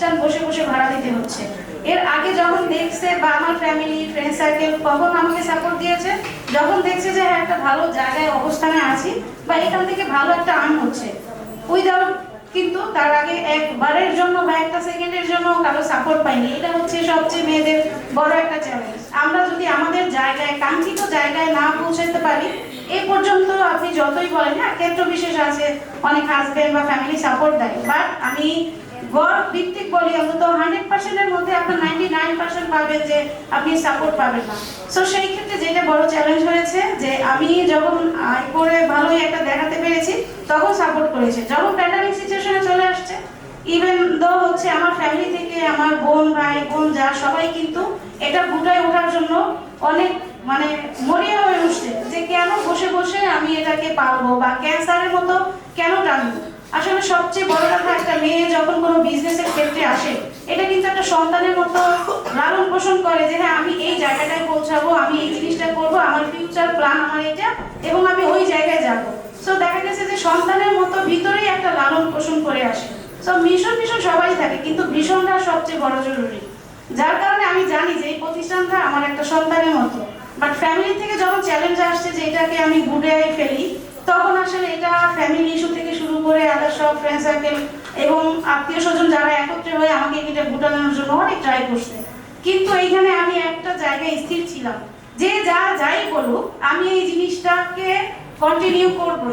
প্রতিষ্ঠান বসে বসে ভাড়া দিতে হচ্ছে। এর আগে যখন দেখছে বা আমার ফ্যামিলি ফ্রেন্ড সার্কেল কখন আমাকে সাপোর্ট দিয়েছে, যখন দেখছে যে হ্যাঁ একটা ভালো জায়গায় অবস্থানে আছি বা এখান থেকে ভালো একটা আর্ন হচ্ছে, উইদাউট কিন্তু তার আগে একবারের জন্য বা একটা সেকেন্ডের জন্য কারো সাপোর্ট পাইনি। এটা হচ্ছে সবচেয়ে মেয়েদের বড় একটা চ্যালেঞ্জ। আমরা যদি আমাদের জায়গায় কাঙ্ক্ষিত জায়গায় না পৌঁছাতে পারি, এই পর্যন্ত আপনি যতই বলেন হ্যাঁ ক্ষেত্র বিশেষ আছে, অনেক হাজবেন্ড বা ফ্যামিলি সাপোর্ট দেয়, বাট আমি গড় ভিত্তিক বলি অন্তত 100%-এর মধ্যে আপনার 99% পাবেন যে আপনি সাপোর্ট পাবেন না। সো সেই ক্ষেত্রে যেটা বড় চ্যালেঞ্জ হয়েছে যে আমি যখন আয় করে ভালোই একটা দেখাতে পেরেছি তখন সাপোর্ট করেছে। যখন প্যান্ডামিক সিচুয়েশনে চলে আসছে, ইভেন দো হচ্ছে আমার ফ্যামিলি থেকে আমার বোন ভাই বোন যা সবাই কিন্তু এটা গুটায় ওঠার জন্য অনেক মানে মরিয়া হয়ে উঠছে যে কেন বসে বসে আমি এটাকে পারবো বা ক্যান্সারের মতো কেন টানবো। আসলে সবচেয়ে বড় কথা, একটা মেয়ে যখন কোনো বিজনেসের ক্ষেত্রে আসে, এটা কিন্তু একটা সন্তানের মতো লালন পোষণ করে যে হ্যাঁ আমি এই জায়গাটায় পৌঁছাবো, আমি এই জিনিসটা করবো, আমার ফিউচার প্ল্যান আমার এটা, এবং আমি ওই জায়গায় যাবো। সো দেখা গেছে যে সন্তানের মতো ভিতরেই একটা লালন পোষণ করে আসে। সো মিশন সবাই থাকে, কিন্তু ভীষণটা সবচেয়ে বড় জরুরি। যার কারণে আমি জানি যে এই প্রতিষ্ঠানটা আমার একটা সন্তানের মতো। বাট ফ্যামিলি থেকে যখন চ্যালেঞ্জ আসছে যে এটাকে আমি গুড়ে ফেলি, তখন আসলে এটা ফ্যামিলি ইস্যু থেকে শুরু করে আদার সব ফ্রেন্ড সার্কেল এবং আত্মীয় স্বজন যারা একত্রে হয়ে আমাকে এটা গুটানোর জন্য অনেক ট্রাই করছে। কিন্তু এইখানে আমি একটা জায়গায় স্থির ছিলাম যে যাই বলুক আমি এই জিনিসটাকে কন্টিনিউ করবো।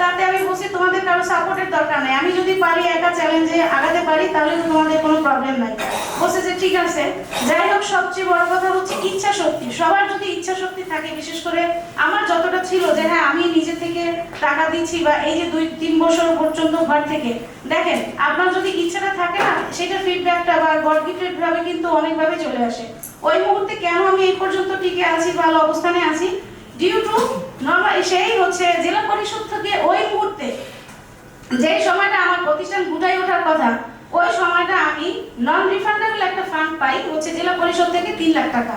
তাতে আমি বলছি তোমাদের কারো সাপোর্টের দরকার নাই, আমি যদি পারি একা চ্যালেঞ্জে আগাতে পারি তাহলে তো তোমাদের কোনো প্রবলেম নাই। বলছে যে ঠিক আছে। যাই হোক, সবচেয়ে বড় কথা হচ্ছে ইচ্ছা শক্তি। সবার যদি ইচ্ছা শক্তি থাকে, বিশেষ করে আমার যতটা ছিল যে হ্যাঁ আমি নিজে থেকে টাকা দিচ্ছি বা এই যে 2-3 বছর পর্যন্ত ঘর থেকে, দেখেন আপনার যদি ইচ্ছাটা থাকে না, সেটা ফিডব্যাকটা বা গড গিফটেড ভাবে কিন্তু অনেকভাবে চলে আসে। ওই মুহূর্তে কেন আমি এই পর্যন্ত টিকে আছি, ভালো অবস্থানে আছি, ডিউ টু নরমাল সেই হচ্ছে জেলা পরিষদ থেকে ওই মুহূর্তে যে সময়টা আমার প্রতিষ্ঠান গুটাই ওঠার কথা, ওই সময়টা আমি নন রিফান্ডেবল একটা ফান্ড পাই হচ্ছে জেলা পরিষদ থেকে 3 লাখ টাকা।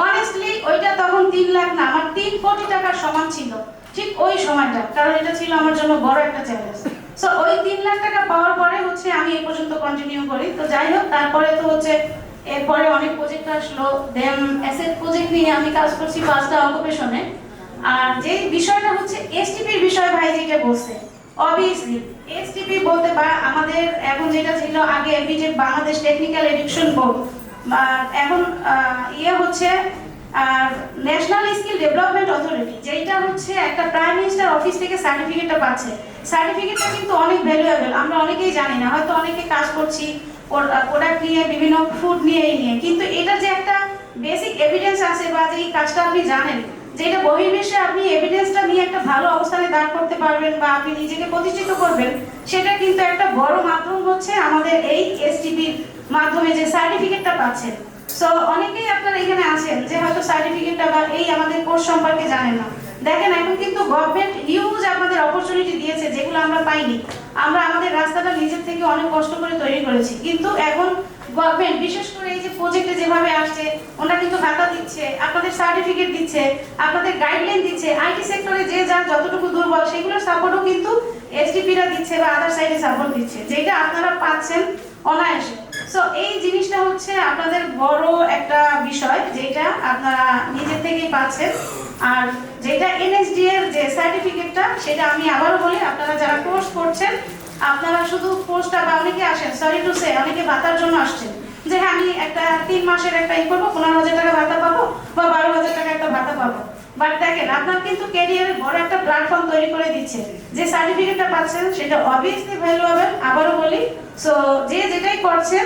অনেস্টলি ওইটা তখন 3 লাখ না, আমার 3 কোটি টাকার সমান ছিল ঠিক ওই সময়টা, কারণ এটা ছিল আমার জন্য বড় একটা চ্যালেঞ্জ। সো ওই 3 লাখ টাকা পাওয়ার পরে হচ্ছে আমি এই পর্যন্ত কন্টিনিউ করি। তো যাই হোক, তারপরে তো হচ্ছে এরপরে অনেক প্রজেক্ট আসলো, দেন অ্যাসেট প্রজেক্ট নিয়ে আমি কাজ করছি 5টা অকুপেশনে। আর যে বিষয়টা হচ্ছে এসটিপির বিষয় ভাই যেটা বলছে, অবভিয়াসলি এসটিপি বলতে বা আমাদের এখন যেটা ছিল আগে এপিটেক বাংলাদেশ টেকনিক্যাল এডুকেশন বোর্ড, এখন ইয়ে হচ্ছে ন্যাশনাল স্কিল ডেভেলপমেন্ট অথরিটি, যেটা হচ্ছে একটা প্রাইম মিনিস্টার অফিস থেকে সার্টিফিকেটটা পাচ্ছে। সার্টিফিকেটটা কিন্তু অনেক ভ্যালুয়েবল, আমরা অনেকেই জানি না, হয়তো অনেকে কাজ করছি প্রোডাক্ট নিয়ে বিভিন্ন ফুড নিয়ে কিন্তু এটা যে একটা বেসিক এভিডেন্স আছে বা যে এই কাজটা আপনি জানেন যেটা বহির্বিশ্বে আপনি এভিডেন্সটা নিয়ে একটা ভালো অবস্থানে দাঁড় করতে পারবেন বা আপনি নিজেকে প্রতিষ্ঠিত করবেন, সেটা কিন্তু একটা বড় মাধ্যম হচ্ছে আমাদের এই এসটিপির মাধ্যমে যে সার্টিফিকেটটা পাচ্ছেন। সো অনেকেই আপনারা এখানে আছেন যে হয়তো সার্টিফিকেটটা বা এই আমাদের কোর্স সম্পর্কে জানেন না। দেখেন এখন কিন্তু গভর্নমেন্ট হিউজ আমাদের অপরচুনিটি দিয়েছে যেগুলো আমরা পাইনি। আমরা আমাদের রাস্তাটা নিজের থেকে অনেক কষ্ট করে তৈরি করেছি, কিন্তু এখন গভর্নমেন্ট বিশেষ করে এই যে প্রজেক্টে যেভাবে আসছে, ওরা কিন্তু ভাতা দিচ্ছে, আপনাদের সার্টিফিকেট দিচ্ছে, আপনাদের গাইডলাইন দিচ্ছে, আইটি সেক্টরে যে যার যতটুকু দুর্বল সেগুলোর সাপোর্টও কিন্তু এসডিপিরা দিচ্ছে বা আদার সাইডে সাপোর্ট দিচ্ছে, যেটা আপনারা পাচ্ছেন অনায়াসে। সো এই জিনিসটা হচ্ছে আপনাদের বড় একটা বিষয় যেটা আপনারা নিজে থেকেই পাচ্ছেন। আর যেটা এনএসডি এর যে সার্টিফিকেটটা, সেটা আমি আবারও বলি, আপনারা যারা কোর্স করছেন আপনারা শুধু কোর্সটা বা অনেকে আসেন সরি টু সে অনেকে ভাতার জন্য আসছেন যে হ্যাঁ আমি একটা 3 মাসের একটা করবো, 15,000 টাকা ভাতা পাবো বা 12,000 টাকা একটা ভাতা পাবো। বাট দেখেন আপনার কিন্তু ক্যারিয়ারের বড় একটা প্ল্যাটফর্ম তৈরি করে দিচ্ছে। যে সার্টিফিকেটটা পাচ্ছেন সেটা অবভিয়াসলি ভ্যালুয়েবল, আবারও বলি। সো যে যেটাই করছেন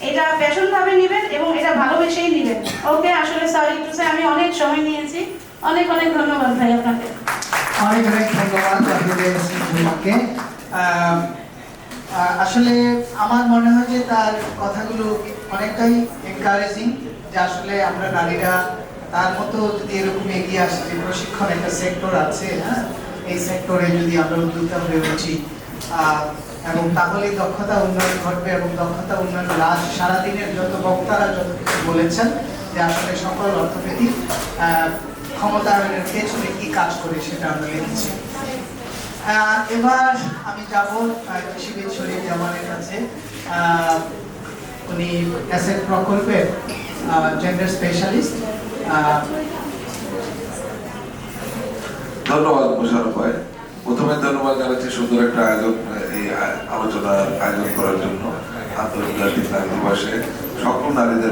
এটা প্যাশন ভাবে নেবেন এবং এটা ভালোবেসেই নেবেন। ওকে, আসলে সরি টু সে আমি অনেক সময় নিয়েছি, অনেক অনেক ধন্যবাদ ভাই আপনাকে। অনেক অনেক ধন্যবাদ আপনাকে। আসলে আমার মনে হয় যে তার কথাগুলো অনেকটাই এনকারেজিং, যে আসলে আমরা নারীরা তার মতো যদি এরকম এগিয়ে আসে, যে প্রশিক্ষণ একটা সেক্টর আছে, হ্যাঁ এই সেক্টরে যদি আমরা উদ্যোক্তা হয়ে উঠি এবং তাহলে দক্ষতা উন্নয়ন ঘটবে। এবং দক্ষতা উন্নয়ন সারাদিনের যত বক্তারা যত কিছু বলেছেন যে আসলে সকল অর্থনৈতিক ক্ষমতায়নের পেছনে কি কাজ করে সেটা আমরা লিখেছি। এবার আমি যাব কৃষিবিদ শরীফ জামানের কাছে। উনি অ্যাসেট প্রকল্পের জেন্ডার স্পেশালিস্ট। ধন্যবাদ মোশাররফ ভাই। প্রথমে ধন্যবাদ জানাচ্ছি সুন্দর একটা আয়োজন, এই আলোচনার আয়োজন করার জন্য। আন্তর্জাতিক নারী দিবসে সকল নারীদের